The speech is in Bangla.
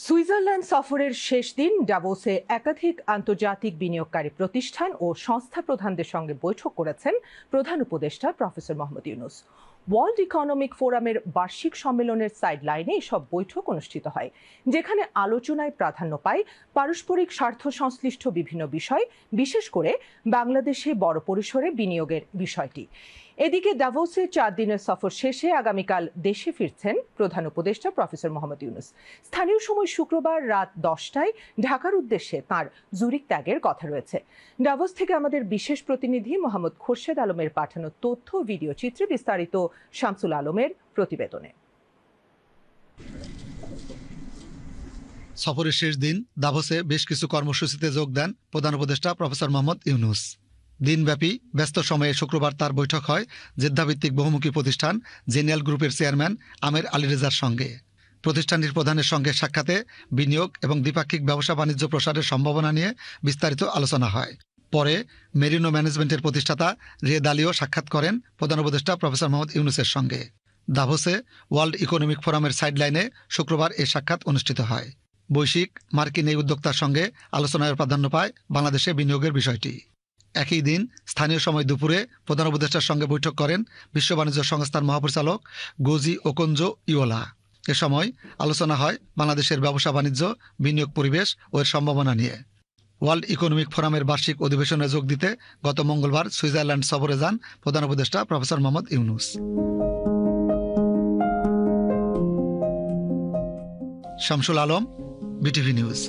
সুইজারল্যান্ড সফরের শেষ দিন ডাভোসে একাধিক আন্তর্জাতিক বিনিয়োগকারী প্রতিষ্ঠান ও সংস্থা প্রধানদের সঙ্গে বৈঠক করেছেন প্রধান উপদেষ্টা professor Mohammad Yunus. World economic ফোরামের বার্ষিক সম্মেলনের সাইডলাইনে এসব বৈঠক অনুষ্ঠিত হয়, যেখানে আলোচনায় প্রাধান্য পায় পারস্পরিক স্বার্থ সংশ্লিষ্ট বিভিন্ন বিষয়, বিশেষ করে বাংলাদেশে বড় পরিসরে বিনিয়োগের বিষয়টি। এদিকে ডাভোসে 4 দিনের সফর শেষে আগামীকাল দেশে ফিরছেন প্রধান উপদেষ্টা প্রফেসর মোহাম্মদ ইউনূস। স্থানীয় সময় শুক্রবার রাত 10টায় ঢাকার উদ্দেশ্যে তাঁর জুরিক ত্যাগের কথা রয়েছে। ডাভোস থেকে আমাদের বিশেষ প্রতিনিধি মোহাম্মদ খোরশেদ আলমের পাঠানো তথ্য ভিডিও চিত্রে বিস্তারিত শামসুল আলমের প্রতিবেদনে। সফরের শেষ দিন দাভোসে বেশ কিছু কর্মসূচিতে যোগ দেন প্রধান উপদেষ্টা প্রফেসর মোহাম্মদ ইউনূস। দিনব্যাপী ব্যস্ত সময়ে শুক্রবার তার বৈঠক হয় জেদ্দাভিত্তিক বহুমুখী প্রতিষ্ঠান জেনিয়াল গ্রুপের চেয়ারম্যান আমের আলী রেজার সঙ্গে। প্রতিষ্ঠানটির প্রধানের সঙ্গে সাক্ষাতে বিনিয়োগ এবং দ্বিপাক্ষিক ব্যবসা বাণিজ্য প্রসারের সম্ভাবনা নিয়ে বিস্তারিত আলোচনা হয়। পরে মেরিনো ম্যানেজমেন্টের প্রতিষ্ঠাতা রিয়েদ আলীও সাক্ষাৎ করেন প্রধান উপদেষ্টা প্রফেসর মোহাম্মদ ইউনূসের সঙ্গে। দাভোসে ওয়ার্ল্ড ইকোনমিক ফোরামের সাইডলাইনে শুক্রবার এই সাক্ষাৎ অনুষ্ঠিত হয়। বৈশ্বিক মার্কিন এই উদ্যোক্তার সঙ্গে আলোচনায় প্রাধান্য পায় বাংলাদেশে বিনিয়োগের বিষয়টি। একই দিন স্থানীয় সময় দুপুরে প্রধান উপদেষ্টার সঙ্গে বৈঠক করেন বিশ্ব বাণিজ্য সংস্থার মহাপরিচালক গোজি ওকোনজো ইওলা। এ সময় আলোচনা হয় বাংলাদেশের ব্যবসা বাণিজ্য, বিনিয়োগ পরিবেশ ও এর সম্ভাবনা নিয়ে। ওয়ার্ল্ড ইকোনমিক ফোরামের বার্ষিক অধিবেশনে যোগ দিতে গত মঙ্গলবার সুইজারল্যান্ড সফরে যান প্রধান উপদেষ্টা professor Mohammad Yunus. Shamsul Alam, BTV news.